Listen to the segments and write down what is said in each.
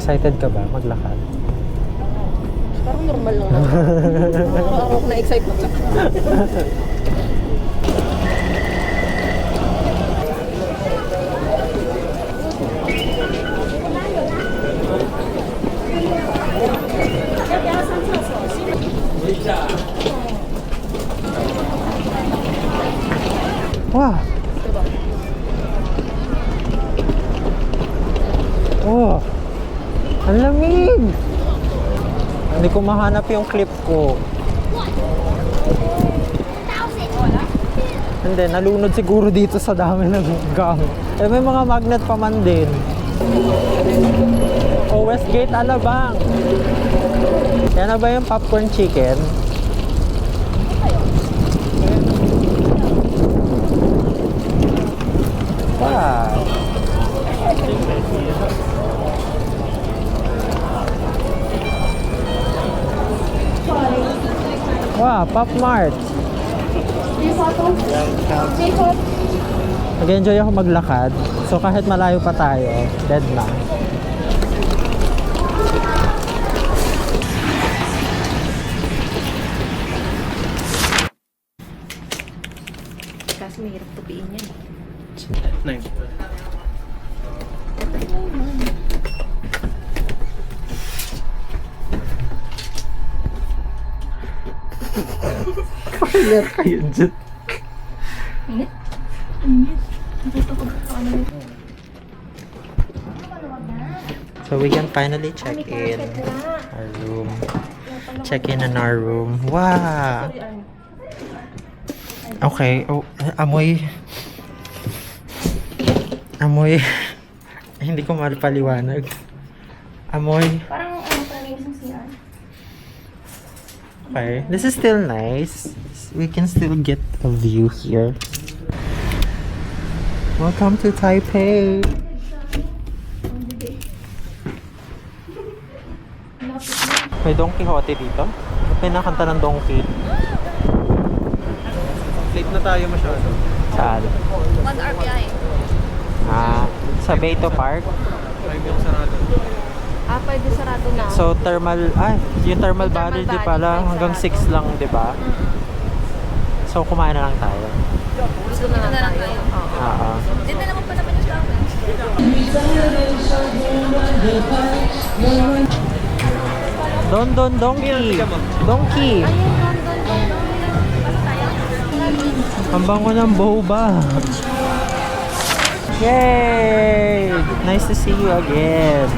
Excited ka ba maglakad? Parang normal lang naman. Araw-araw ko na-excite mo. Wow! Oh! Ang lamig! Hindi ko mahanap yung clip ko. Hindi, nalunod siguro dito sa dami ng gang. Eh, may mga magnet pa man din. Oh, Westgate Alabang. Yan na ba yung popcorn chicken? Wow. Wow, Pop Mart. Nag-enjoy ako maglakad. So kahit malayo pa tayo, dead na. Kasi mahirap tupiin yan. Nice. Kaya kayo dyan. Init? Init. Natutupag sa ano nito. So we can finally check in our room. Check in our room. Wow! Okay. Oh, amoy. Amoy. Hindi ko mapaliwanag. Amoy. Parang ano pa rin isang CR. Okay. This is still nice. We can still get a view here. Welcome to Taipei. May Don Quixote dito. May nakanta ng Donkey. Late na tayo masyado. Saan? 1 RPI. Sa Beito Park. 5 yung sarado. Pwede sarado na. So thermal, yung thermal body di pala hanggang 6 lang, di ba? So kumain na lang tayo. Gusto na lang tayo. Oo. Hindi na naman pa naman yung shopping. Don Donkey. Donkey. Ang bango ng boba. Yay! Nice to see you again.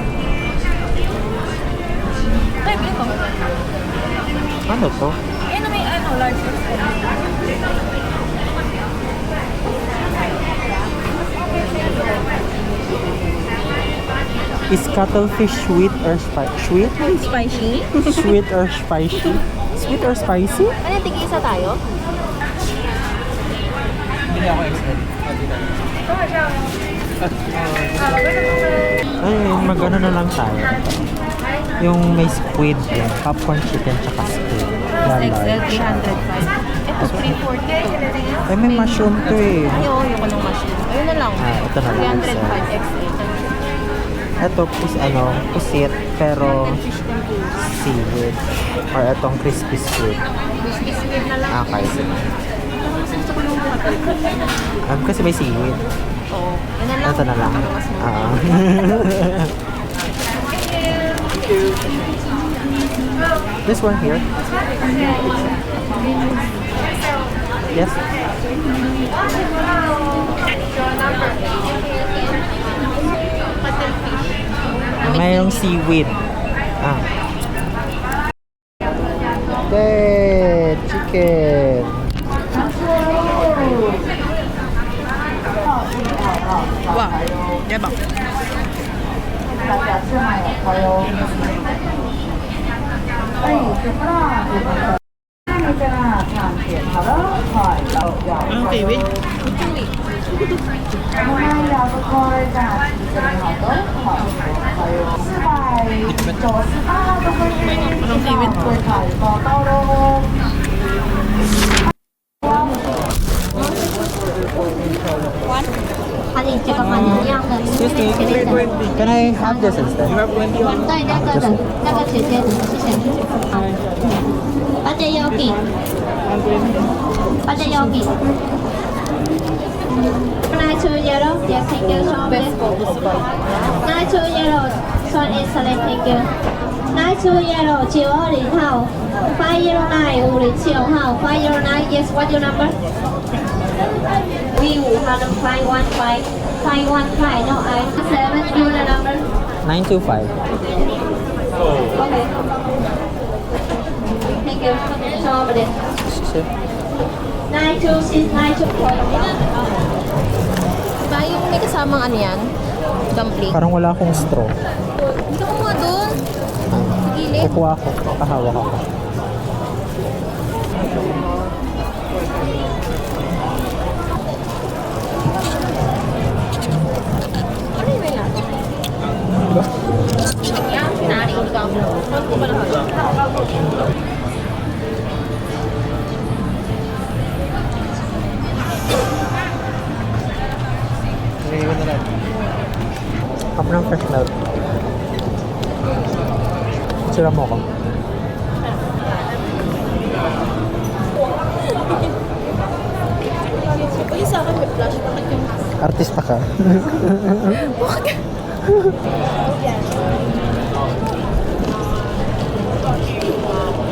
Ay, bili ko. Ano to? Ano may large Is cuttlefish sweet or sweet? Spicy? Sweet or spicy? Sweet or spicy? Ano, tig-isa tayo? Hindi ako excited. Ay, mag-ano na lang tayo. Yung may squid yun. Popcorn chicken tsaka squid. XL 305. Ito 340. Ay, may mushroom to eh. Ayaw ko ng mushroom. Ayun na lang. Ito na lang. 305 XL. Ito, pusit, pero seaweed. Or itong crispy squid. Crispy squid na lang. Okay, sige. Gusto ko yung Kasi may seaweed. Oo. Yan na lang. Ito na lang. Para mas mura. This one here. Yes. Mayroong seaweed. Yay! Chicken! Wow, 대박. Anong kiwi? Anong kiwi? Excuse me, can I have this instead? 对，那个姐姐，谢谢。八戒腰饼，八戒腰饼。Nice to yellow, yes, thank you so much. Nice to yellow, so excellent, thank you. Nice to yellow, 920号509 507号509, yes, what your number? We will have 515 515, no, I 7, you the number? 925. Okay. Thank you. So much. 926, 924. Ba, yung may kasamang ano yan? Dumpling. Parang wala akong straw. Hindi ko nga doon. Sa gilid. Kukuha ako. Kahawak ako. Ano yung may lasa? Yan, sinari ko ka. Ano ko ba lahat? Naiiwan na lang. Cup ng fresh milk. Sira mo ako. Pag sa akin may flash, bakit yung... Artista ka.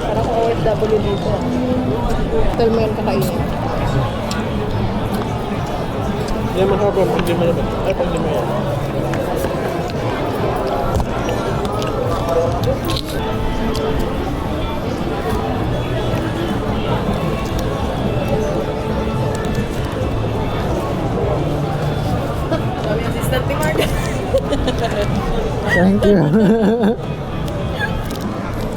Parang ko OFW dito. Hotel mo yung kakainin. Hindi mo hapon, hindi mo naman. Ay, pag hindi mo yan. Kami assistant ni Mark. Thank you.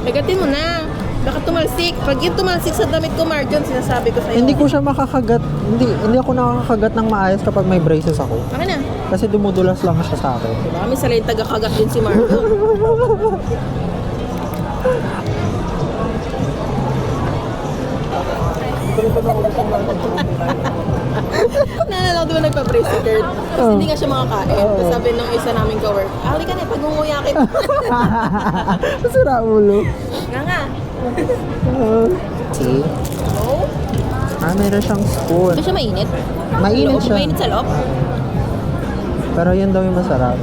Nagatin mo na. Baka tumalsik. Pag yung tumalsik sa damit ko, Marjon, sinasabi ko sa'yo. Hindi ko siya makakagat. Hindi ako nakakagat ng maayos kapag may braces ako. Akin na. Kasi dumudulas lang siya sa akin. Diba? Kami sa lane taga-kagat din si Marjon. Naalala ko diba nagpa-brace si Kurt? Tapos hindi nga siya makakain. Tapos sabi nung isa naming ka-work, ali ka na, pag-unguyakin. Sira ulo. Nga nga. See? No? Meron siyang spoon. Ito siya mainit? Mainit Loob? siya. Mainit sa loob? Pero yun daw yung masarap.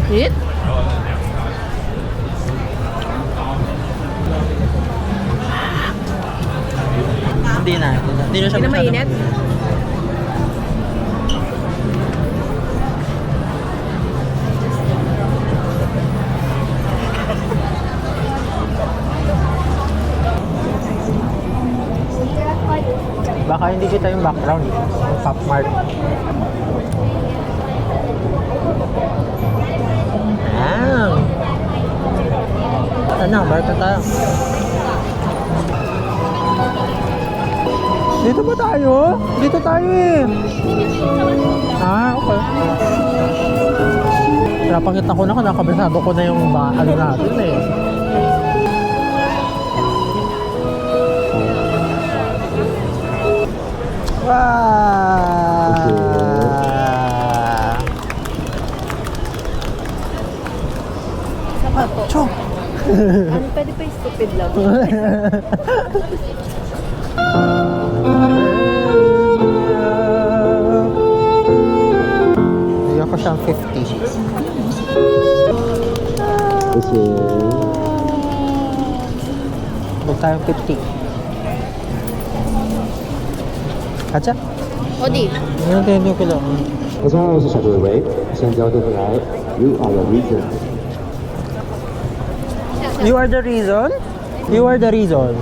Hit? Hindi na. Hindi na siya Hindi na masyadong- mainit? Baka hindi kita yung background. Yung Pop Mart. Ayan. Ano, barka tayo. Dito ba tayo? Dito tayo eh. Okay. Napangit ako na, nakabisado ko na yung ano natin eh. Wow! Sapa po. Chok! Ano, pwede pa yung stupid lang. Bigyan ko siyang 50. Huwag tayong 50. Kacha? Odi. Hindi ko lang. 大家好，我是小队维，现在交队来，You are the reason。 You are the reason? You are the reason.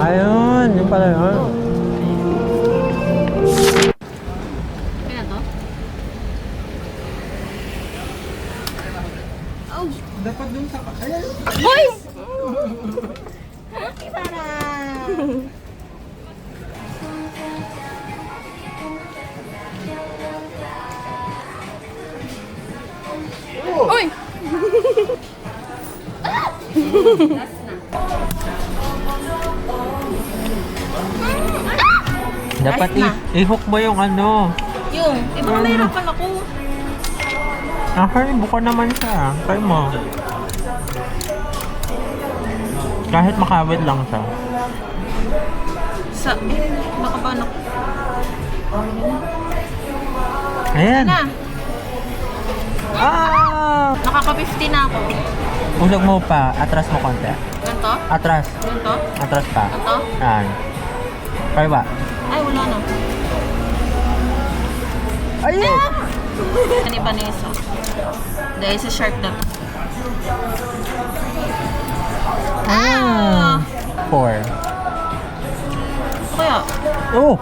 Ayun, yung pala yun. Kaya to? Dapat dun sa... Ayun! Hoy! Uy! Dapat i-hook mo yung ano. Yung, iba nahirapan ako. Buka naman siya. Try mo. Kahit makawit lang siya. Sa, nakaban ako. Ayan. Na, Ah! nakaka-50 na ako. Ulog mo pa. Atras mo konti. Ganto? Atras. Ganto? Atras pa. Ganto? Ayan. Kaya ba? Ay, wala na. Ayun! Ano ba na isa? Dahil sa shark na to. Ah! 4. Kaya, Oh!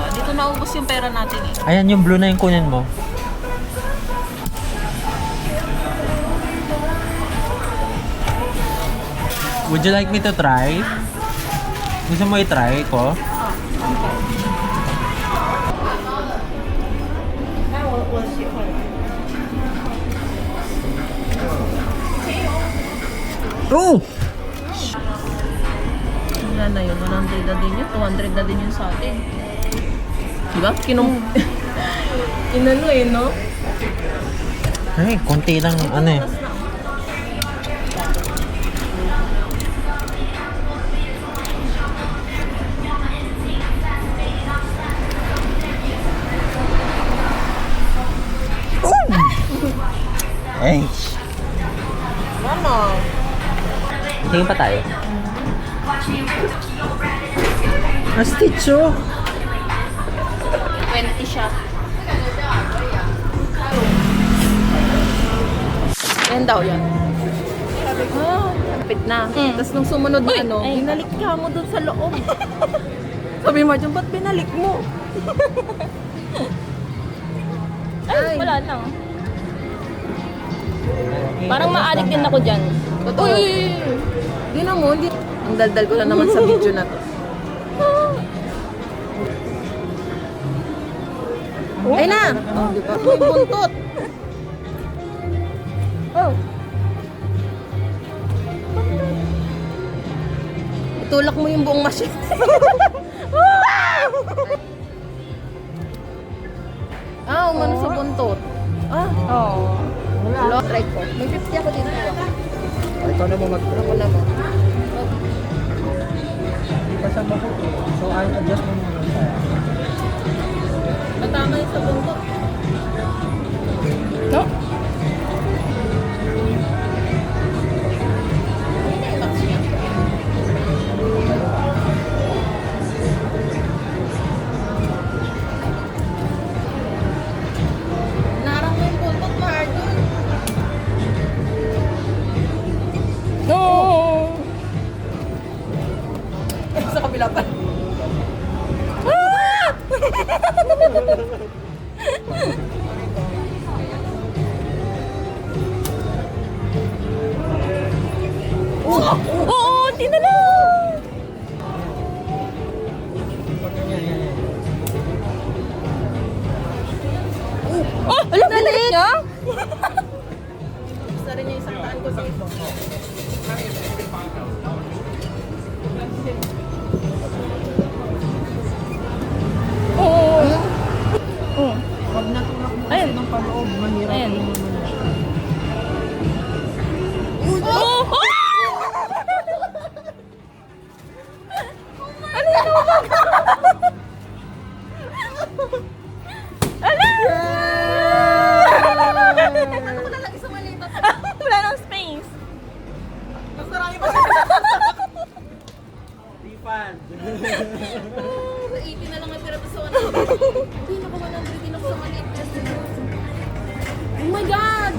dito naubos yung pera natin eh. Ayan yung blue na yung kunin mo. Would you like me to try? Gusto mo i-try ko? Oh! Wala na yun, 100 na din yun, 200 na din yun sa atin. Diba? Inano eh, no? Ay, konti lang ano eh. Ay! Ano? Tingin pa tayo. Stitch oh! 20 siya. Yan daw yan. Ah, kapit na. Tapos nung sumunod na ano, binalik ka mo dun sa loob. Sabi mo dyan, ba't binalik mo? Ay, wala na. Parang ma-addict din ako dyan. Uy! Di na mo, hindi. Ang daldal ko na naman sa video na to. Ay na! Oh, di ba? May buntot. Oh. Itulak mo yung buong machine. Umano sa buntot. Oh. Wala. Try ko. May 50 ako dito. Ikaw na mo mag-try. Ako naman. Kasi mahok eh. So, I'll adjust mo muna siya. Natama yung sa buntot. No? Narang mo yung buntot, Marjon. No! Sa kabila pa. Oo, tinala! Oh, alam mo niya? Isa rin yung isang taan ko sa ito. Oo. Oo. Pag natulak mo Ayun. ng paloob, mahirap Ayun. yung ano. Oh! Ano yan? Ano? Ano ko na lang isang malita. Wala Hindi, naka 100 din ako sa maliit kasi. Oh my God!